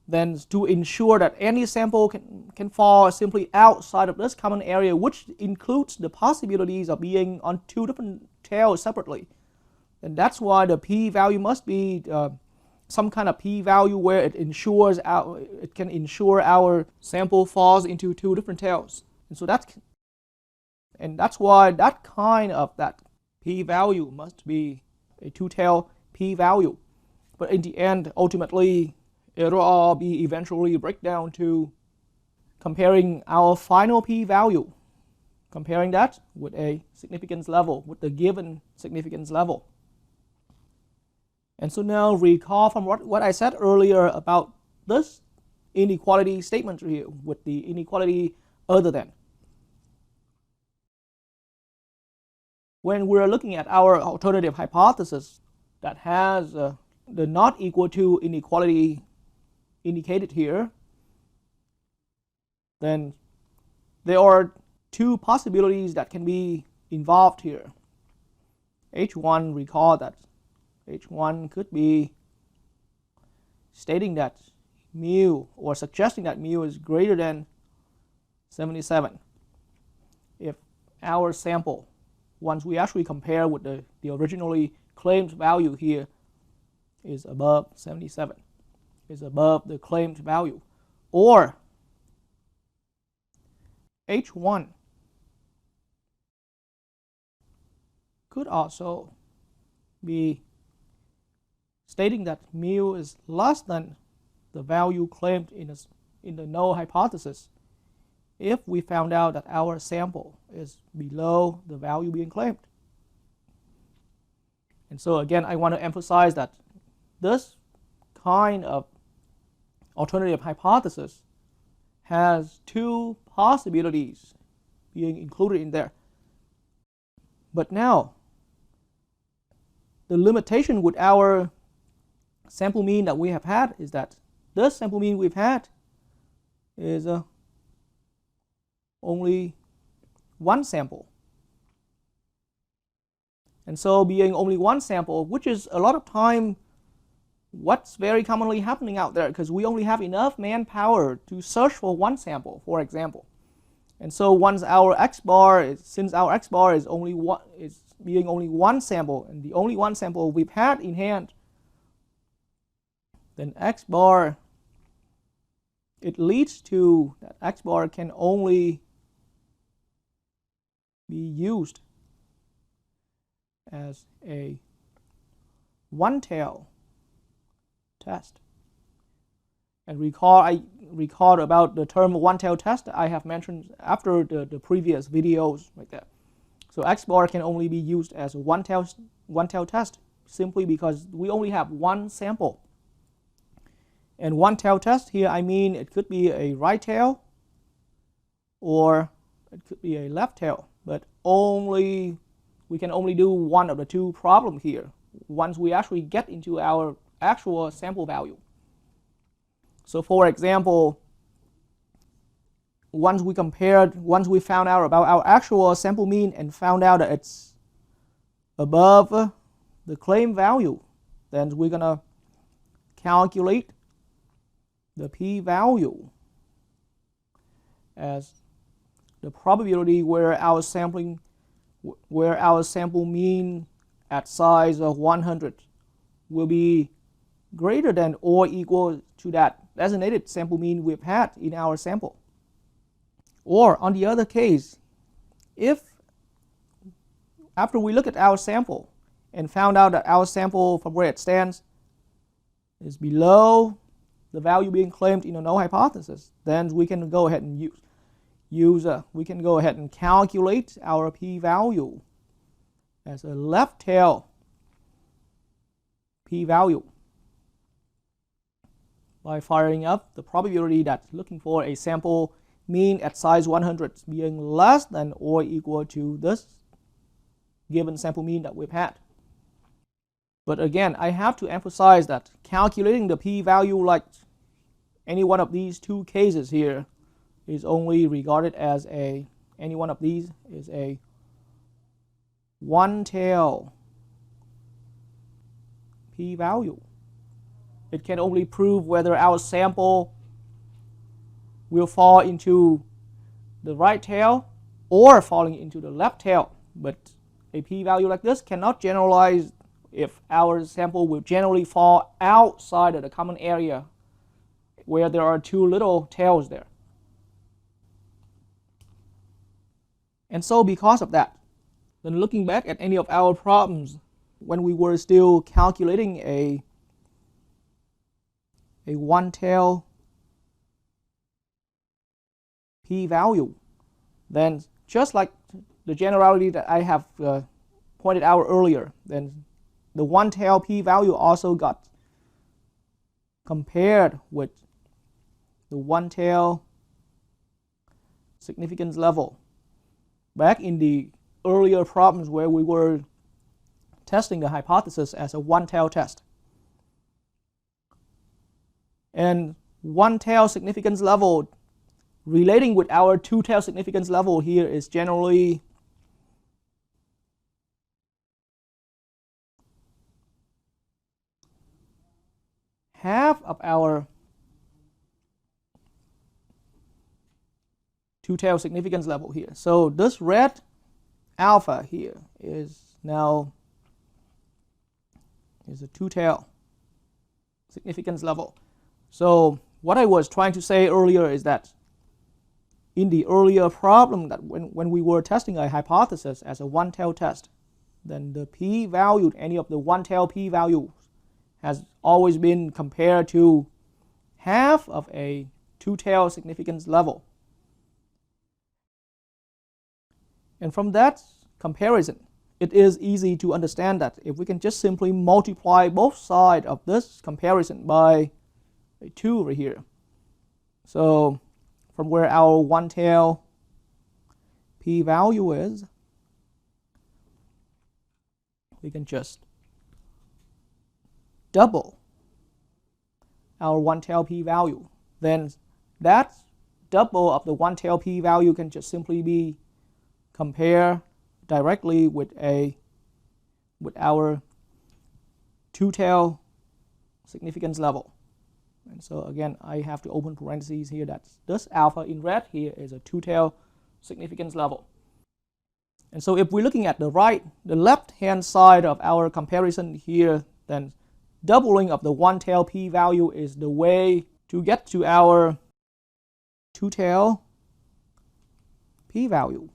then to ensure that any sample can fall simply outside of this common area, which includes the possibilities of being on two different tails separately, and that's why the p-value must be some kind of p-value where it can ensure our sample falls into two different tails. And so that's why that kind of that p-value must be a two-tailed p-value. But in the end, ultimately, it'll all be eventually break down to comparing our final p-value, comparing that with a significance level, with the given significance level. And so now recall from what I said earlier about this inequality statement here with the inequality other than. When we're looking at our alternative hypothesis that has the not equal to inequality indicated here, then there are two possibilities that can be involved here. H1, recall that H1 could be stating that mu, or suggesting that mu is greater than 77 if our sample, once we actually compare with the originally claimed value here, is above 77, is above the claimed value. Or H1 could also be stating that mu is less than the value claimed in the null hypothesis if we found out that our sample is below the value being claimed. And so again, I want to emphasize that this kind of alternative hypothesis has two possibilities being included in there. But now, the limitation with our sample mean that we have had is that this sample mean we've had is only one sample. And so being only one sample, which is a lot of time what's very commonly happening out there, because we only have enough manpower to search for one sample, for example. And so once our x bar is, since our x bar is only one, is being only one sample, and the only one sample we've had in hand, then x bar, it leads to that x bar can only be used as a one-tail test. And I recall about the term one-tail test I have mentioned after the previous videos like that. So x bar can only be used as a one-tail test simply because we only have one sample. And one-tail test here, I mean it could be a right tail or it could be a left tail, but we can only do one of the two problems here once we actually get into our actual sample value. So for example, once we found out about our actual sample mean and found out that it's above the claim value, then we're gonna calculate the p-value as the probability where our sample mean at size of 100 will be greater than or equal to that designated sample mean we've had in our sample. Or on the other case, if after we look at our sample and found out that our sample from where it stands is below the value being claimed in a null hypothesis, then we can go ahead and we can go ahead and calculate our p-value as a left tail p-value by firing up the probability that's looking for a sample mean at size 100 being less than or equal to this given sample mean that we've had. But again, I have to emphasize that calculating the p-value like any one of these two cases here is only regarded as any one of these is a one-tail p-value. It can only prove whether our sample will fall into the right tail or falling into the left tail. But a p-value like this cannot generalize if our sample will generally fall outside of the common area where there are two little tails there. And so because of that, then looking back at any of our problems when we were still calculating a one-tail p-value, then just like the generality that I have pointed out earlier, then the one-tail p-value also got compared with the one-tail significance level back in the earlier problems where we were testing the hypothesis as a one-tail test. And one-tail significance level relating with our two-tail significance level here is generally half of our two-tail significance level here. So this red alpha here is now a two-tail significance level. So what I was trying to say earlier is that in the earlier problem that when we were testing a hypothesis as a one-tail test, then the p-value, any of the one-tailed p-values, has always been compared to half of a two-tailed significance level. And from that comparison, it is easy to understand that if we can just simply multiply both sides of this comparison by a 2 over here. So from where our one-tailed p-value is, we can just double our one-tailed p-value. Then that double of the one-tailed p-value can just simply be compared directly with our two-tailed significance level. And so again, I have to open parentheses here that this alpha in red here is a two-tailed significance level. And so if we're looking at the left-hand side of our comparison here, then doubling of the one-tailed p-value is the way to get to our two-tailed p-value.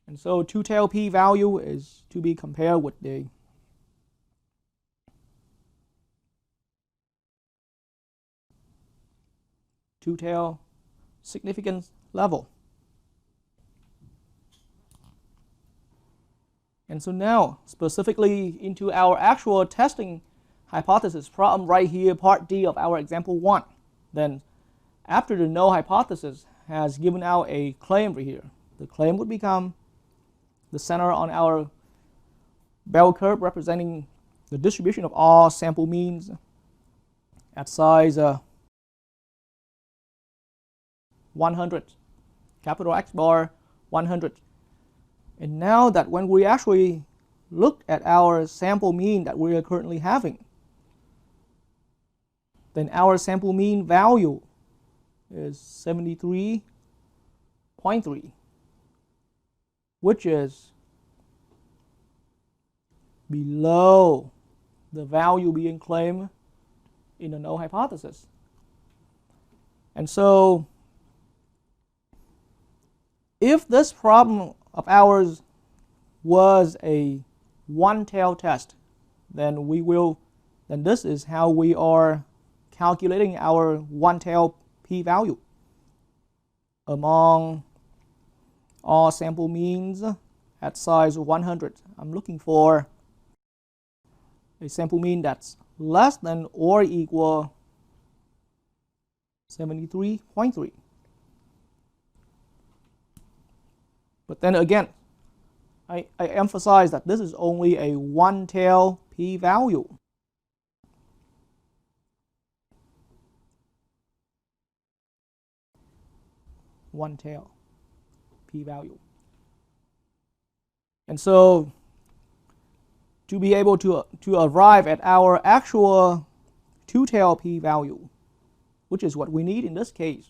And so two-tailed p-value is to be compared with the two-tailed significance level. And so now, specifically into our actual testing hypothesis problem right here, part D of our example 1. Then after the null hypothesis has given out a claim over here, the claim would become the center on our bell curve representing the distribution of all sample means at size 100, capital X bar 100. And now that when we actually look at our sample mean that we are currently having, then our sample mean value is 73.3, which is below the value being claimed in the null hypothesis. And so if this problem of ours was a one-tailed test, then this is how we are calculating our one-tailed p-value among all sample means at size 100. I'm looking for a sample mean that's less than or equal 73.3. But then again, I emphasize that this is only a one-tailed p-value. One-tailed p-value. And so to be able to arrive at our actual two-tailed p-value, which is what we need in this case,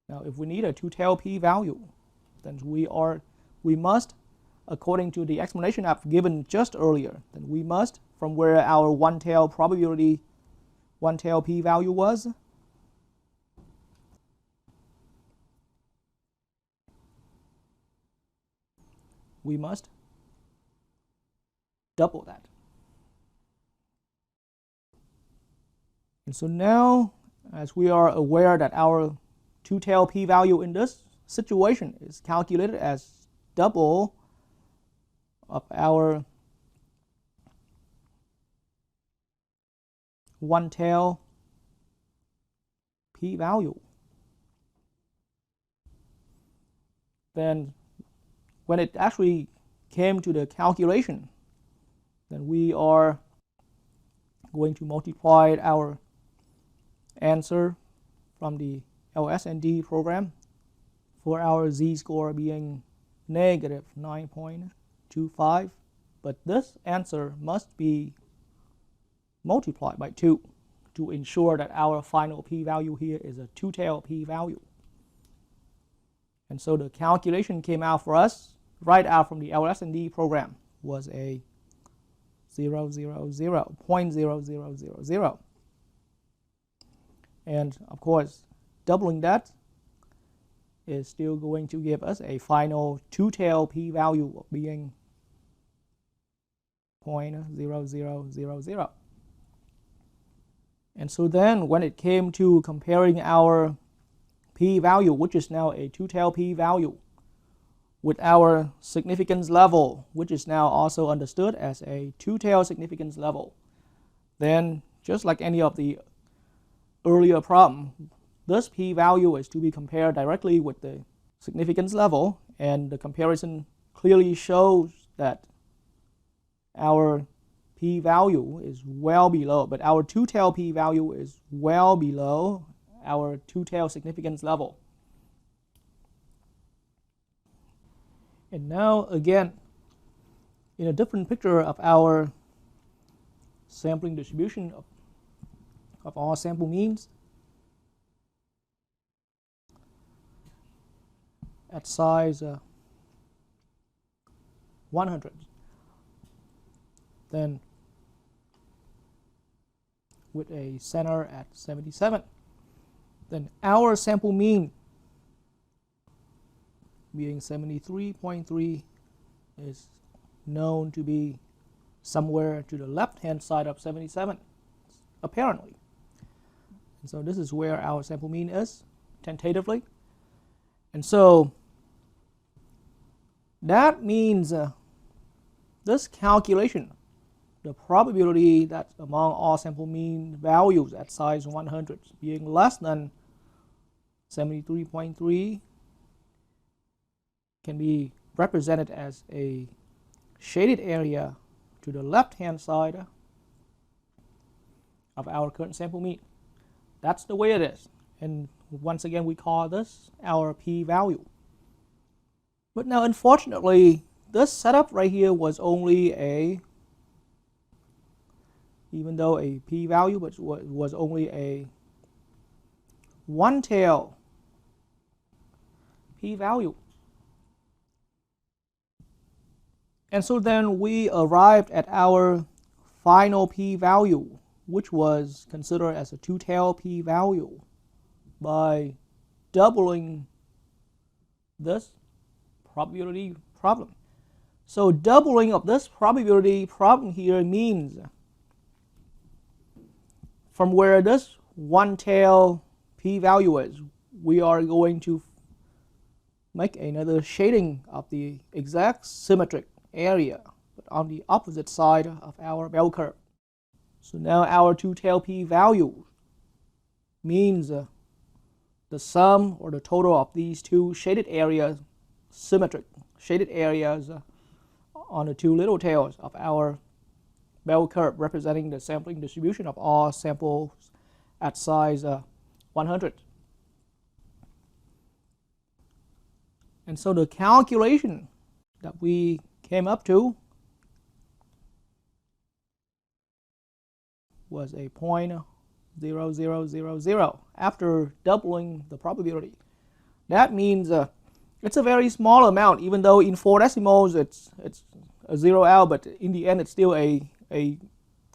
now if we need a two-tailed p-value, then we must, according to the explanation I've given just earlier, then we must, from where our one-tailed probability one-tailed p-value was, we must double that. And so now, as we are aware that our two-tailed p-value in this situation is calculated as double of our one-tailed p-value, then when it actually came to the calculation, then we are going to multiply our answer from the LS&D program for our z-score being negative 9.25, but this answer must be multiplied by 2 to ensure that our final p-value here is a two-tailed p-value. And so the calculation came out for us right out from the LS&D program was a 0.0000. And of course, doubling that is still going to give us a final two-tailed p-value of being 0.0000. And so then when it came to comparing our p-value, which is now a two-tailed p-value, with our significance level, which is now also understood as a two-tailed significance level, then just like any of the earlier problem, this p-value is to be compared directly with the significance level, and the comparison clearly shows that our p-value is well below, but our two-tailed p-value is well below our two-tailed significance level. And now again, in a different picture of our sampling distribution of all sample means at size 100, then with a center at 77, then our sample mean being 73.3 is known to be somewhere to the left hand side of 77, apparently. And so this is where our sample mean is tentatively. And so that means this calculation, the probability that among all sample mean values at size 100 being less than 73.3 can be represented as a shaded area to the left hand side of our current sample mean. That's the way it is. And once again, we call this our p-value. But now unfortunately, this setup right here was only even though a p-value, but was only a one-tailed p-value. And so then we arrived at our final p-value, which was considered as a two-tailed p-value, by doubling this probability problem. So doubling of this probability problem here means from where this one-tailed p-value is, we are going to make another shading of the exact symmetric area, but on the opposite side of our bell curve. So now our two-tailed p-value means the sum or the total of these two shaded areas, symmetric shaded areas on the two little tails of our bell curve, representing the sampling distribution of all samples at size 100. And so the calculation that we came up to was a 0.0000 after doubling the probability. That means it's a very small amount, even though in 4 decimals it's a zero out, but in the end it's still an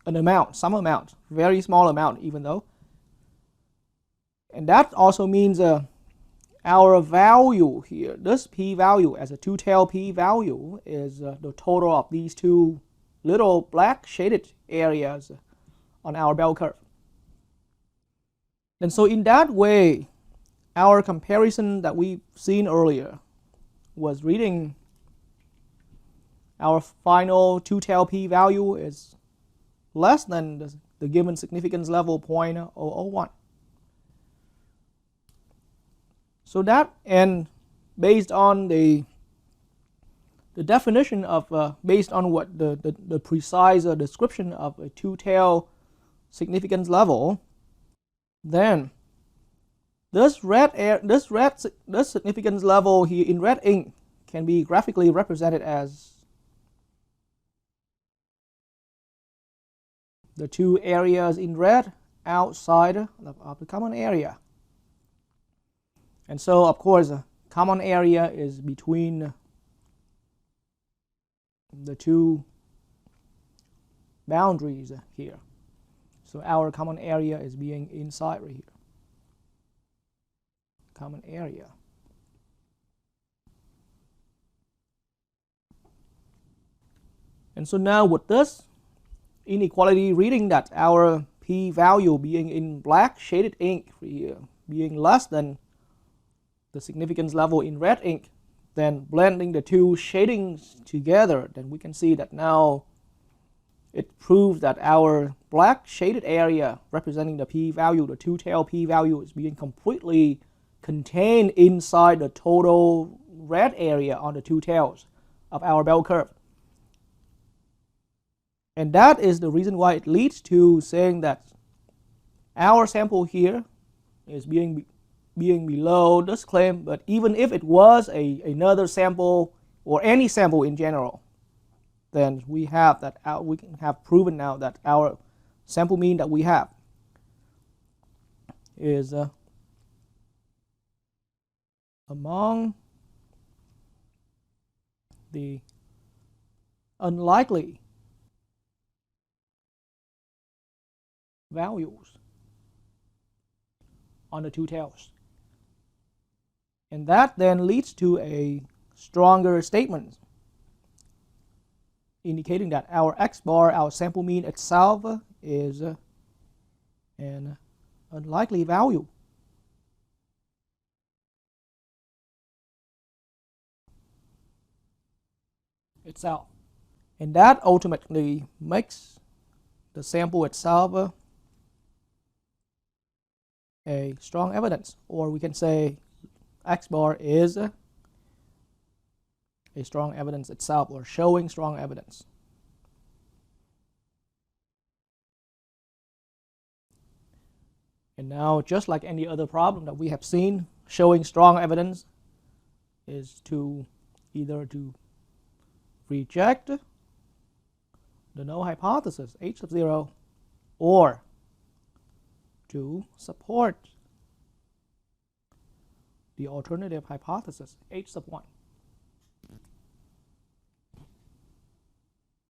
amount, some amount, very small amount even though. And that also means our value here, this p-value as a two-tailed p-value, is the total of these two little black shaded areas on our bell curve. And so in that way, our comparison that we've seen earlier was reading our final two-tailed p-value is less than the given significance level 0.001. So that, and based on the definition of, based on what the precise description of a two-tailed significance level, then this significance level here in red ink can be graphically represented as the two areas in red outside of the common area. And so, of course, common area is between the two boundaries here. So our common area is being inside right here. common area. And so now with this inequality reading that our p-value being in black shaded ink here, being less than the significance level in red ink, then blending the two shadings together, then we can see that now it proves that our black shaded area representing the p-value, the two-tail p-value, is being completely contained inside the total red area on the two tails of our bell curve. And that is the reason why it leads to saying that our sample here is being below this claim, but even if it was another sample or any sample in general, then we have proven now that our sample mean that we have is among the unlikely values on the two tails. And that then leads to a stronger statement indicating that our x bar, our sample mean itself, is an unlikely value. Itself. And that ultimately makes the sample itself a strong evidence, or we can say x bar is a strong evidence itself, or showing strong evidence. And now, just like any other problem that we have seen, showing strong evidence is to either to reject the null hypothesis h sub 0 or to support the alternative hypothesis h sub 1.